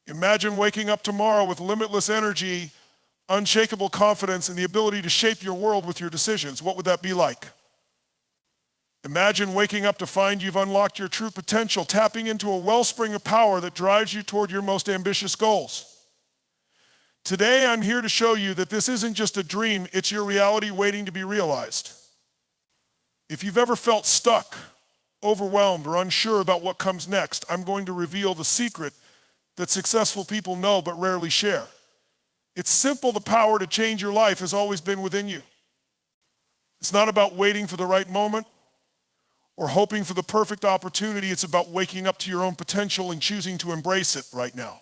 Imagine waking up tomorrow with limitless energy, unshakable confidence, and the ability to shape your world with your decisions. What would that be like? Imagine waking up to find you've unlocked your true potential, tapping into a wellspring of power that drives you toward your most ambitious goals. Today, I'm here to show you that this isn't just a dream, it's your reality waiting to be realized. If you've ever felt stuck, overwhelmed, or unsure about what comes next, I'm going to reveal the secret that successful people know but rarely share. It's simple. The power to change your life has always been within you. It's not about waiting for the right moment or hoping for the perfect opportunity. It's about waking up to your own potential and choosing to embrace it right now.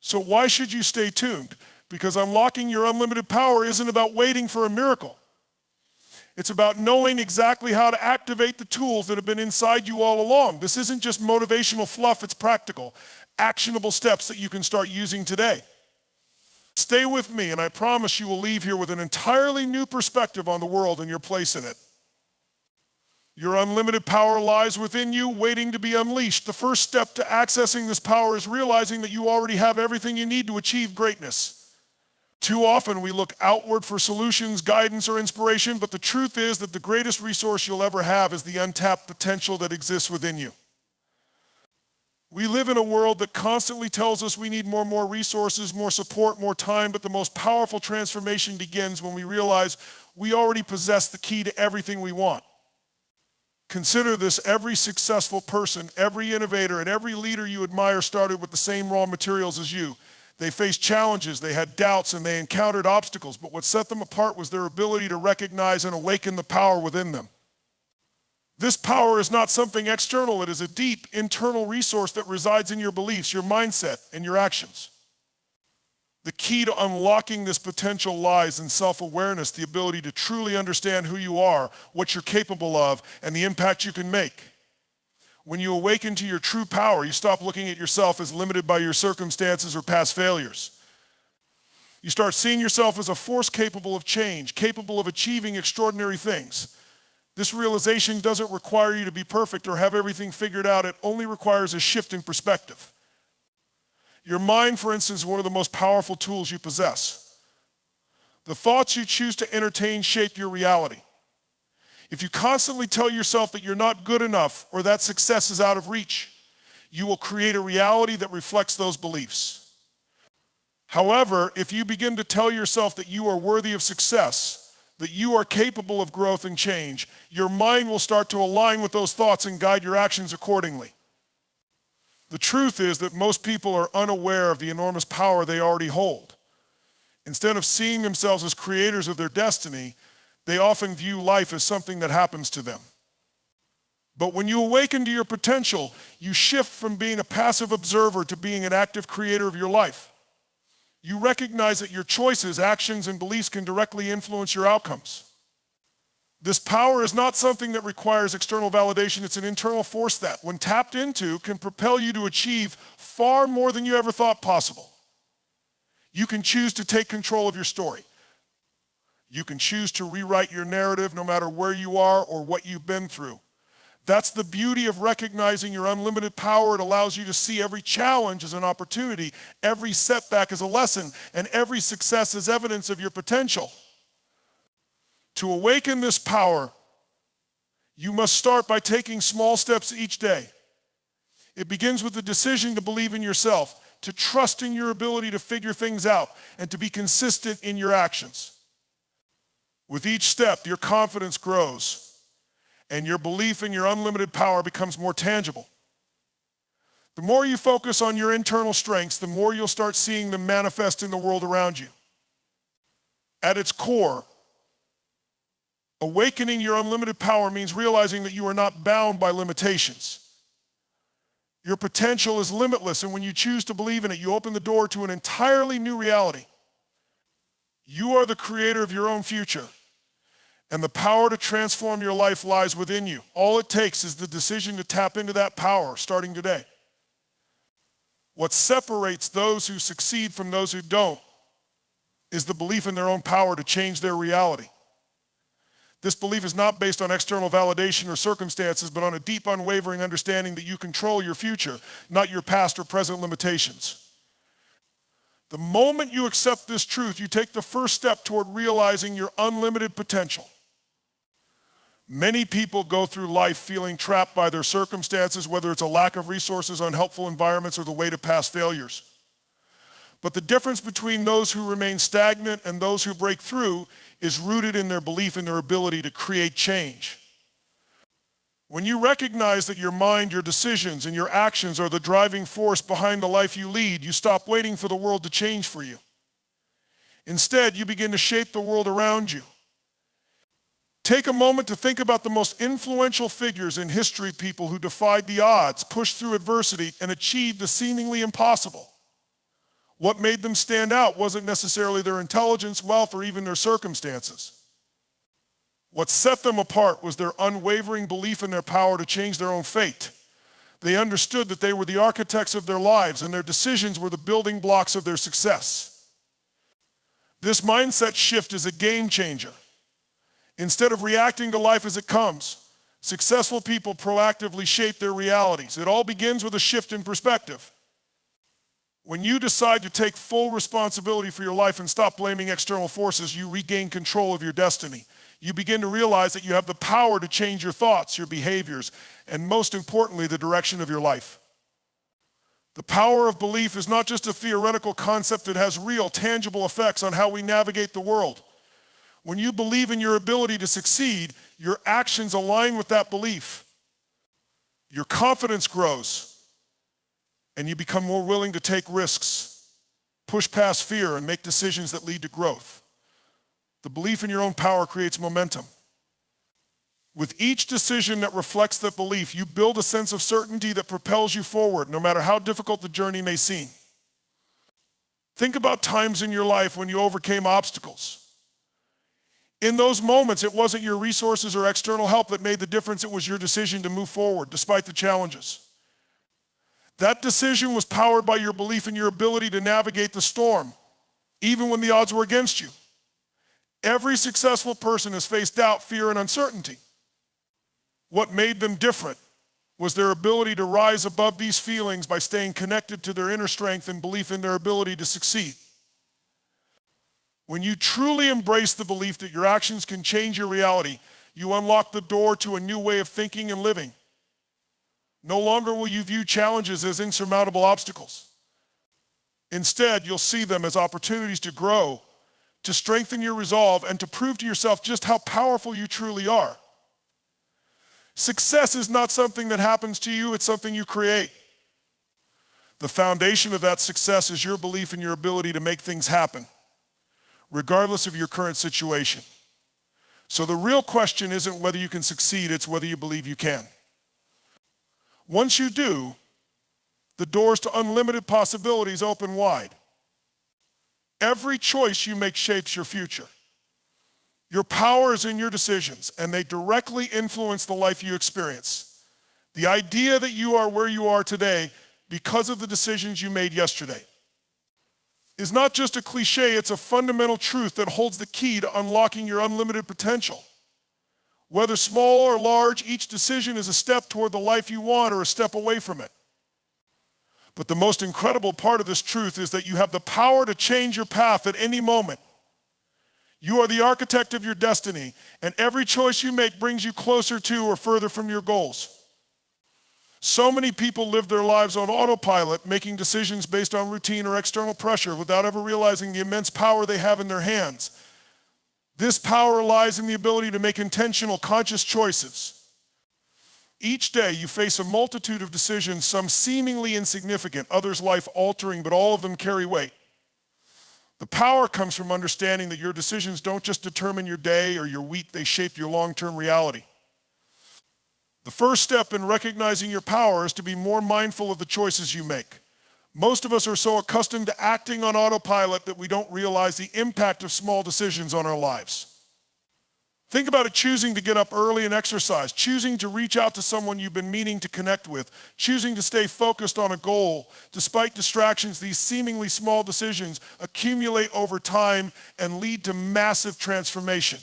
So why should you stay tuned? Because unlocking your unlimited power isn't about waiting for a miracle. It's about knowing exactly how to activate the tools that have been inside you all along. This isn't just motivational fluff, it's practical, actionable steps that you can start using today. Stay with me, and I promise you will leave here with an entirely new perspective on the world and your place in it. Your unlimited power lies within you, waiting to be unleashed. The first step to accessing this power is realizing that you already have everything you need to achieve greatness. Too often we look outward for solutions, guidance, or inspiration, but the truth is that the greatest resource you'll ever have is the untapped potential that exists within you. We live in a world that constantly tells us we need more resources, more support, more time, but the most powerful transformation begins when we realize we already possess the key to everything we want. Consider this: every successful person, every innovator, and every leader you admire started with the same raw materials as you. They faced challenges, they had doubts, and they encountered obstacles, but what set them apart was their ability to recognize and awaken the power within them. This power is not something external, it is a deep internal resource that resides in your beliefs, your mindset, and your actions. The key to unlocking this potential lies in self-awareness, the ability to truly understand who you are, what you're capable of, and the impact you can make. When you awaken to your true power, you stop looking at yourself as limited by your circumstances or past failures. You start seeing yourself as a force capable of change, capable of achieving extraordinary things. This realization doesn't require you to be perfect or have everything figured out. It only requires a shift in perspective. Your mind, for instance, is one of the most powerful tools you possess. The thoughts you choose to entertain shape your reality. If you constantly tell yourself that you're not good enough or that success is out of reach, you will create a reality that reflects those beliefs. However, if you begin to tell yourself that you are worthy of success, that you are capable of growth and change, your mind will start to align with those thoughts and guide your actions accordingly. The truth is that most people are unaware of the enormous power they already hold. Instead of seeing themselves as creators of their destiny, they often view life as something that happens to them. But when you awaken to your potential, you shift from being a passive observer to being an active creator of your life. You recognize that your choices, actions, and beliefs can directly influence your outcomes. This power is not something that requires external validation. It's an internal force that, when tapped into, can propel you to achieve far more than you ever thought possible. You can choose to take control of your story. You can choose to rewrite your narrative no matter where you are or what you've been through. That's the beauty of recognizing your unlimited power. It allows you to see every challenge as an opportunity, every setback as a lesson, and every success as evidence of your potential. To awaken this power, you must start by taking small steps each day. It begins with the decision to believe in yourself, to trust in your ability to figure things out, and to be consistent in your actions. With each step, your confidence grows, and your belief in your unlimited power becomes more tangible. The more you focus on your internal strengths, the more you'll start seeing them manifest in the world around you. At its core, awakening your unlimited power means realizing that you are not bound by limitations. Your potential is limitless, and when you choose to believe in it, you open the door to an entirely new reality. You are the creator of your own future, and the power to transform your life lies within you. All it takes is the decision to tap into that power starting today. What separates those who succeed from those who don't is the belief in their own power to change their reality. This belief is not based on external validation or circumstances, but on a deep, unwavering understanding that you control your future, not your past or present limitations. The moment you accept this truth, you take the first step toward realizing your unlimited potential. Many people go through life feeling trapped by their circumstances, whether it's a lack of resources, unhelpful environments, or the weight of past failures. But the difference between those who remain stagnant and those who break through is rooted in their belief in their ability to create change. When you recognize that your mind, your decisions, and your actions are the driving force behind the life you lead, you stop waiting for the world to change for you. Instead, you begin to shape the world around you. Take a moment to think about the most influential figures in history, people who defied the odds, pushed through adversity, and achieved the seemingly impossible. What made them stand out wasn't necessarily their intelligence, wealth, or even their circumstances. What set them apart was their unwavering belief in their power to change their own fate. They understood that they were the architects of their lives, and their decisions were the building blocks of their success. This mindset shift is a game changer. Instead of reacting to life as it comes, successful people proactively shape their realities. It all begins with a shift in perspective. When you decide to take full responsibility for your life and stop blaming external forces, you regain control of your destiny. You begin to realize that you have the power to change your thoughts, your behaviors, and most importantly, the direction of your life. The power of belief is not just a theoretical concept, it has real, tangible effects on how we navigate the world. When you believe in your ability to succeed, your actions align with that belief. Your confidence grows, and you become more willing to take risks, push past fear, and make decisions that lead to growth. The belief in your own power creates momentum. With each decision that reflects that belief, you build a sense of certainty that propels you forward, no matter how difficult the journey may seem. Think about times in your life when you overcame obstacles. In those moments, it wasn't your resources or external help that made the difference. It was your decision to move forward, despite the challenges. That decision was powered by your belief in your ability to navigate the storm, even when the odds were against you. Every successful person has faced doubt, fear, and uncertainty. What made them different was their ability to rise above these feelings by staying connected to their inner strength and belief in their ability to succeed. When you truly embrace the belief that your actions can change your reality, you unlock the door to a new way of thinking and living. No longer will you view challenges as insurmountable obstacles. Instead, you'll see them as opportunities to grow, to strengthen your resolve, and to prove to yourself just how powerful you truly are. Success is not something that happens to you, it's something you create. The foundation of that success is your belief in your ability to make things happen, regardless of your current situation. So the real question isn't whether you can succeed, it's whether you believe you can. Once you do, the doors to unlimited possibilities open wide. Every choice you make shapes your future. Your power is in your decisions, and they directly influence the life you experience. The idea that you are where you are today because of the decisions you made yesterday is not just a cliche, it's a fundamental truth that holds the key to unlocking your unlimited potential. Whether small or large, each decision is a step toward the life you want or a step away from it. But the most incredible part of this truth is that you have the power to change your path at any moment. You are the architect of your destiny, and every choice you make brings you closer to or further from your goals. So many people live their lives on autopilot, making decisions based on routine or external pressure without ever realizing the immense power they have in their hands. This power lies in the ability to make intentional, conscious choices. Each day you face a multitude of decisions, some seemingly insignificant, others life-altering, but all of them carry weight. The power comes from understanding that your decisions don't just determine your day or your week, they shape your long-term reality. The first step in recognizing your power is to be more mindful of the choices you make. Most of us are so accustomed to acting on autopilot that we don't realize the impact of small decisions on our lives. Think about it: choosing to get up early and exercise, choosing to reach out to someone you've been meaning to connect with, choosing to stay focused on a goal. Despite distractions, these seemingly small decisions accumulate over time and lead to massive transformation.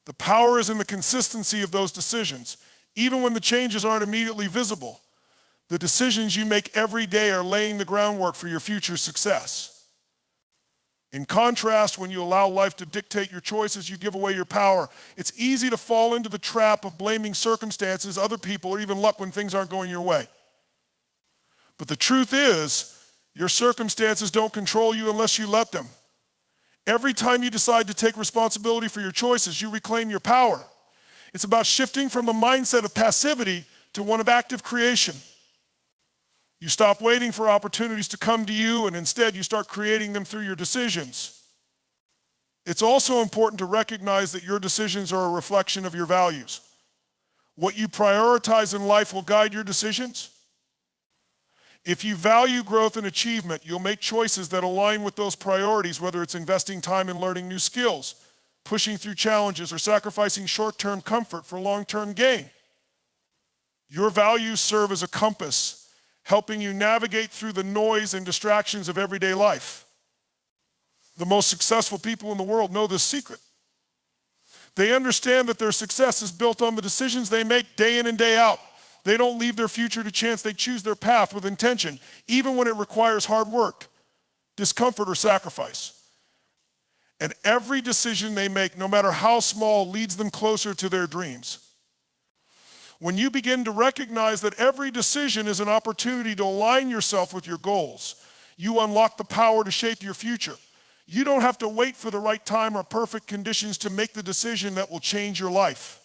The power is in the consistency of those decisions. Even when the changes aren't immediately visible, the decisions you make every day are laying the groundwork for your future success. In contrast, when you allow life to dictate your choices, you give away your power. It's easy to fall into the trap of blaming circumstances, other people, or even luck when things aren't going your way. But the truth is, your circumstances don't control you unless you let them. Every time you decide to take responsibility for your choices, you reclaim your power. It's about shifting from a mindset of passivity to one of active creation. You stop waiting for opportunities to come to you, and instead you start creating them through your decisions. It's also important to recognize that your decisions are a reflection of your values. What you prioritize in life will guide your decisions. If you value growth and achievement, you'll make choices that align with those priorities, whether it's investing time in learning new skills, pushing through challenges, or sacrificing short-term comfort for long-term gain. Your values serve as a compass, helping you navigate through the noise and distractions of everyday life. The most successful people in the world know this secret. They understand that their success is built on the decisions they make day in and day out. They don't leave their future to chance. They choose their path with intention, even when it requires hard work, discomfort, or sacrifice. And every decision they make, no matter how small, leads them closer to their dreams. When you begin to recognize that every decision is an opportunity to align yourself with your goals, you unlock the power to shape your future. You don't have to wait for the right time or perfect conditions to make the decision that will change your life.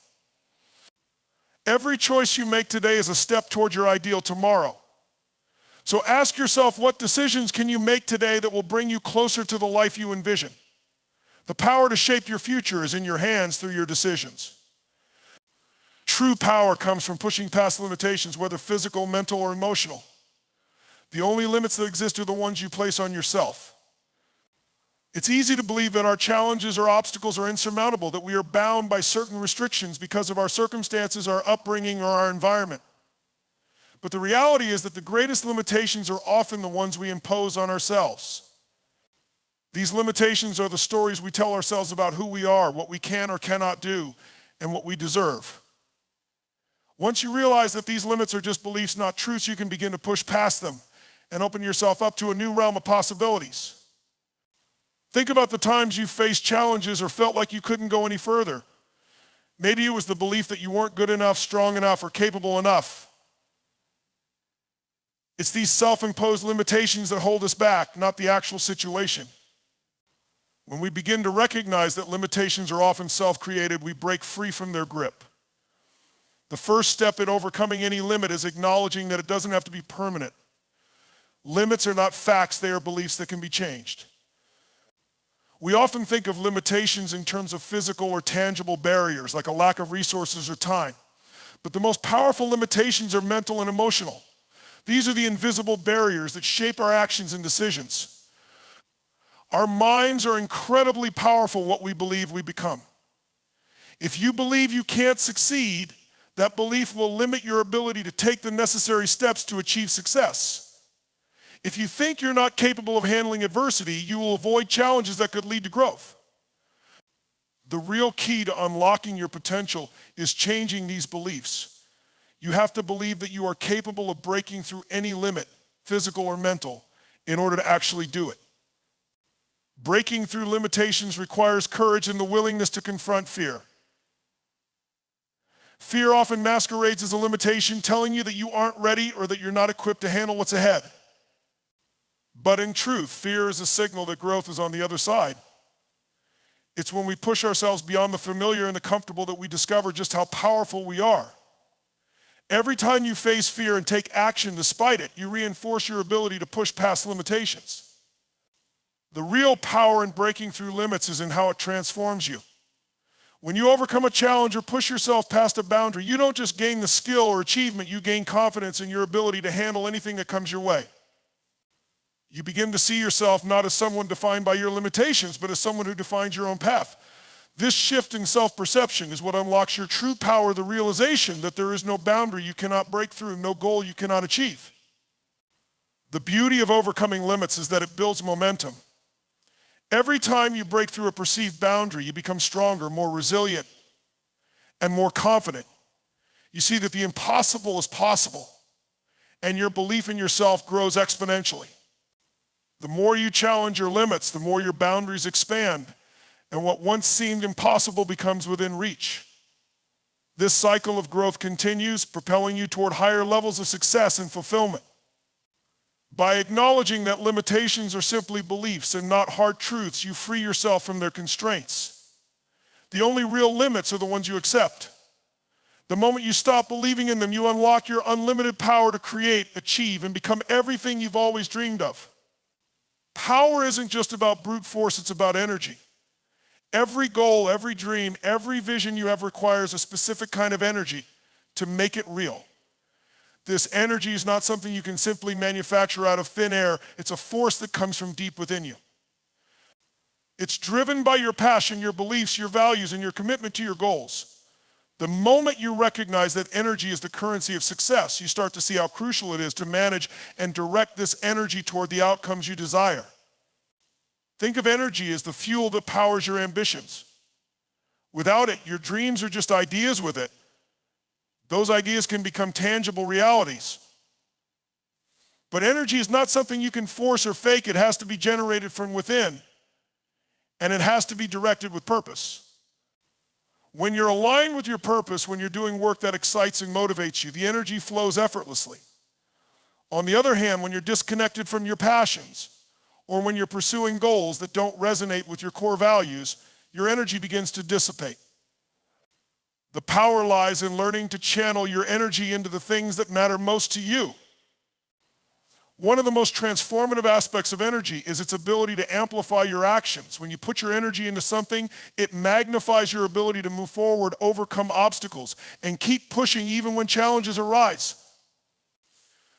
Every choice you make today is a step toward your ideal tomorrow. So ask yourself, what decisions can you make today that will bring you closer to the life you envision? The power to shape your future is in your hands through your decisions. True power comes from pushing past limitations, whether physical, mental, or emotional. The only limits that exist are the ones you place on yourself. It's easy to believe that our challenges or obstacles are insurmountable, that we are bound by certain restrictions because of our circumstances, our upbringing, or our environment. But the reality is that the greatest limitations are often the ones we impose on ourselves. These limitations are the stories we tell ourselves about who we are, what we can or cannot do, and what we deserve. Once you realize that these limits are just beliefs, not truths, you can begin to push past them and open yourself up to a new realm of possibilities. Think about the times you faced challenges or felt like you couldn't go any further. Maybe it was the belief that you weren't good enough, strong enough, or capable enough. It's these self-imposed limitations that hold us back, not the actual situation. When we begin to recognize that limitations are often self-created, we break free from their grip. The first step in overcoming any limit is acknowledging that it doesn't have to be permanent. Limits are not facts, they are beliefs that can be changed. We often think of limitations in terms of physical or tangible barriers, like a lack of resources or time. But the most powerful limitations are mental and emotional. These are the invisible barriers that shape our actions and decisions. Our minds are incredibly powerful, what we believe we become. If you believe you can't succeed, that belief will limit your ability to take the necessary steps to achieve success. If you think you're not capable of handling adversity, you will avoid challenges that could lead to growth. The real key to unlocking your potential is changing these beliefs. You have to believe that you are capable of breaking through any limit, physical or mental, in order to actually do it. Breaking through limitations requires courage and the willingness to confront fear. Fear often masquerades as a limitation, telling you that you aren't ready or that you're not equipped to handle what's ahead. But in truth, fear is a signal that growth is on the other side. It's when we push ourselves beyond the familiar and the comfortable that we discover just how powerful we are. Every time you face fear and take action despite it, you reinforce your ability to push past limitations. The real power in breaking through limits is in how it transforms you. When you overcome a challenge or push yourself past a boundary, you don't just gain the skill or achievement, you gain confidence in your ability to handle anything that comes your way. You begin to see yourself not as someone defined by your limitations, but as someone who defines your own path. This shift in self-perception is what unlocks your true power, the realization that there is no boundary you cannot break through, no goal you cannot achieve. The beauty of overcoming limits is that it builds momentum. Every time you break through a perceived boundary, you become stronger, more resilient, and more confident. You see that the impossible is possible, and your belief in yourself grows exponentially. The more you challenge your limits, the more your boundaries expand, and what once seemed impossible becomes within reach. This cycle of growth continues, propelling you toward higher levels of success and fulfillment. By acknowledging that limitations are simply beliefs and not hard truths, you free yourself from their constraints. The only real limits are the ones you accept. The moment you stop believing in them, you unlock your unlimited power to create, achieve, and become everything you've always dreamed of. Power isn't just about brute force, it's about energy. Every goal, every dream, every vision you have requires a specific kind of energy to make it real. This energy is not something you can simply manufacture out of thin air. It's a force that comes from deep within you. It's driven by your passion, your beliefs, your values, and your commitment to your goals. The moment you recognize that energy is the currency of success, you start to see how crucial it is to manage and direct this energy toward the outcomes you desire. Think of energy as the fuel that powers your ambitions. Without it, your dreams are just ideas. With it, those ideas can become tangible realities. But energy is not something you can force or fake. It has to be generated from within, and it has to be directed with purpose. When you're aligned with your purpose, when you're doing work that excites and motivates you, the energy flows effortlessly. On the other hand, when you're disconnected from your passions, or when you're pursuing goals that don't resonate with your core values, your energy begins to dissipate. The power lies in learning to channel your energy into the things that matter most to you. One of the most transformative aspects of energy is its ability to amplify your actions. When you put your energy into something, it magnifies your ability to move forward, overcome obstacles, and keep pushing even when challenges arise.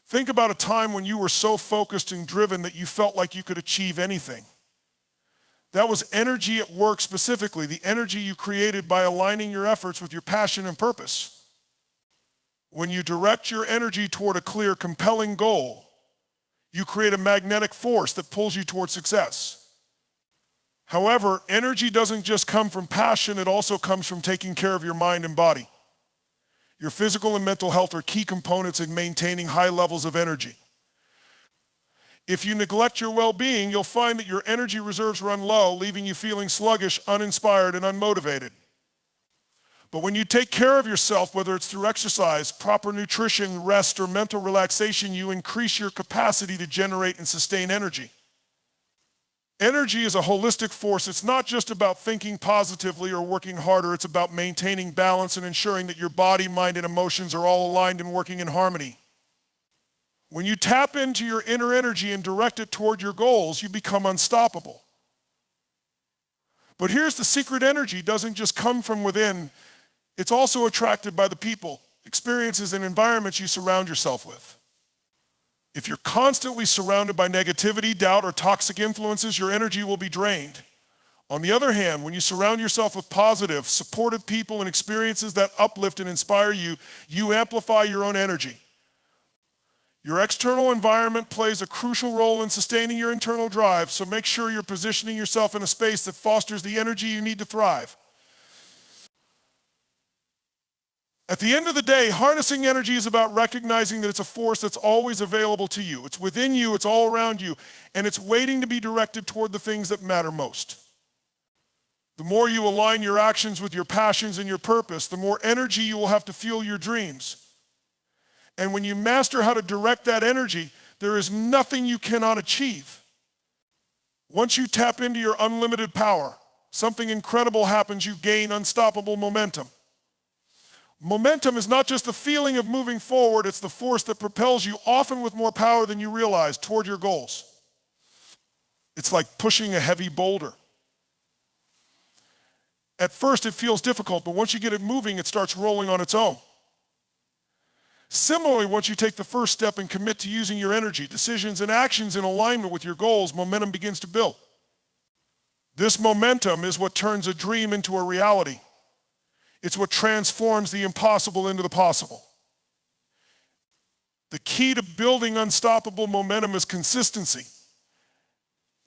Think about a time when you were so focused and driven that you felt like you could achieve anything. That was energy at work specifically, the energy you created by aligning your efforts with your passion and purpose. When you direct your energy toward a clear, compelling goal, you create a magnetic force that pulls you toward success. However, energy doesn't just come from passion, it also comes from taking care of your mind and body. Your physical and mental health are key components in maintaining high levels of energy. If you neglect your well-being, you'll find that your energy reserves run low, leaving you feeling sluggish, uninspired, and unmotivated. But when you take care of yourself, whether it's through exercise, proper nutrition, rest, or mental relaxation, you increase your capacity to generate and sustain energy. Energy is a holistic force. It's not just about thinking positively or working harder. It's about maintaining balance and ensuring that your body, mind, and emotions are all aligned and working in harmony. When you tap into your inner energy and direct it toward your goals, you become unstoppable. But here's the secret: energy doesn't just come from within. It's also attracted by the people, experiences, and environments you surround yourself with. If you're constantly surrounded by negativity, doubt, or toxic influences, your energy will be drained. On the other hand, when you surround yourself with positive, supportive people and experiences that uplift and inspire you, you amplify your own energy. Your external environment plays a crucial role in sustaining your internal drive, so make sure you're positioning yourself in a space that fosters the energy you need to thrive. At the end of the day, harnessing energy is about recognizing that it's a force that's always available to you. It's within you, it's all around you, and it's waiting to be directed toward the things that matter most. The more you align your actions with your passions and your purpose, the more energy you will have to fuel your dreams. And when you master how to direct that energy, there is nothing you cannot achieve. Once you tap into your unlimited power, something incredible happens. You gain unstoppable momentum. Momentum is not just the feeling of moving forward, it's the force that propels you, often with more power than you realize, toward your goals. It's like pushing a heavy boulder. At first it feels difficult, but once you get it moving, it starts rolling on its own. Similarly, once you take the first step and commit to using your energy, decisions, and actions in alignment with your goals, momentum begins to build. This momentum is what turns a dream into a reality. It's what transforms the impossible into the possible. The key to building unstoppable momentum is consistency.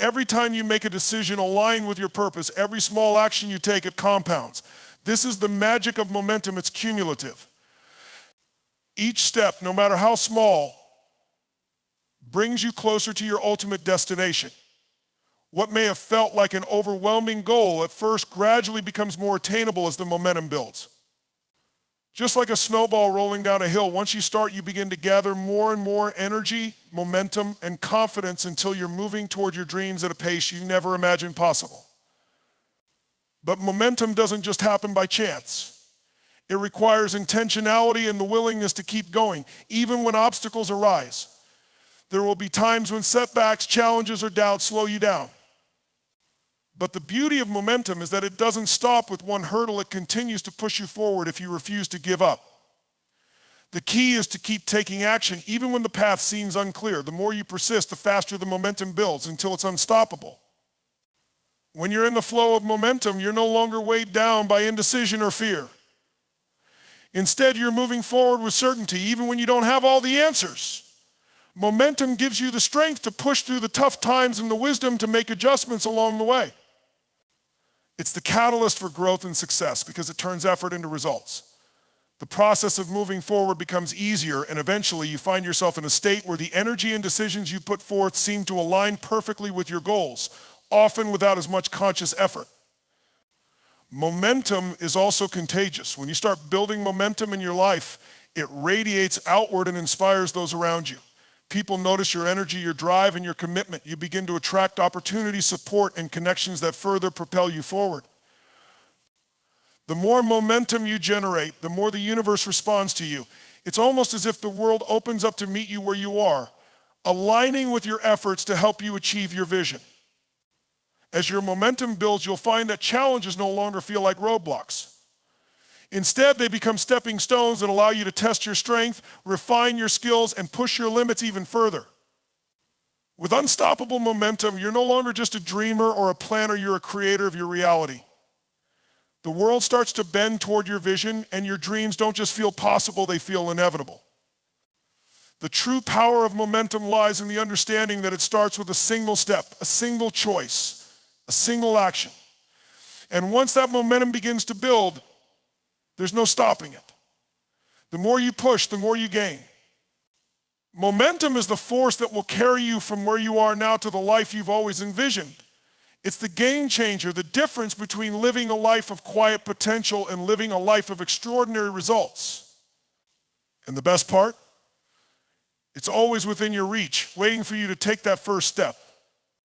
Every time you make a decision aligned with your purpose, every small action you take, it compounds. This is the magic of momentum. It's cumulative. Each step, no matter how small, brings you closer to your ultimate destination. What may have felt like an overwhelming goal at first gradually becomes more attainable as the momentum builds. Just like a snowball rolling down a hill, once you start, you begin to gather more and more energy, momentum, and confidence until you're moving toward your dreams at a pace you never imagined possible. But momentum doesn't just happen by chance. It requires intentionality and the willingness to keep going, even when obstacles arise. There will be times when setbacks, challenges, or doubts slow you down. But the beauty of momentum is that it doesn't stop with one hurdle. It continues to push you forward if you refuse to give up. The key is to keep taking action even when the path seems unclear. The more you persist, the faster the momentum builds until it's unstoppable. When you're in the flow of momentum, you're no longer weighed down by indecision or fear. Instead, you're moving forward with certainty even when you don't have all the answers. Momentum gives you the strength to push through the tough times and the wisdom to make adjustments along the way. It's the catalyst for growth and success because it turns effort into results. The process of moving forward becomes easier, and eventually you find yourself in a state where the energy and decisions you put forth seem to align perfectly with your goals, often without as much conscious effort. Momentum is also contagious. When you start building momentum in your life, it radiates outward and inspires those around you. People notice your energy, your drive, and your commitment. You begin to attract opportunity, support, and connections that further propel you forward. The more momentum you generate, the more the universe responds to you. It's almost as if the world opens up to meet you where you are, aligning with your efforts to help you achieve your vision. As your momentum builds, you'll find that challenges no longer feel like roadblocks. Instead, they become stepping stones that allow you to test your strength, refine your skills, and push your limits even further. With unstoppable momentum, you're no longer just a dreamer or a planner, you're a creator of your reality. The world starts to bend toward your vision, and your dreams don't just feel possible, they feel inevitable. The true power of momentum lies in the understanding that it starts with a single step, a single choice, a single action. And once that momentum begins to build, there's no stopping it. The more you push, the more you gain. Momentum is the force that will carry you from where you are now to the life you've always envisioned. It's the game changer, the difference between living a life of quiet potential and living a life of extraordinary results. And the best part? It's always within your reach, waiting for you to take that first step.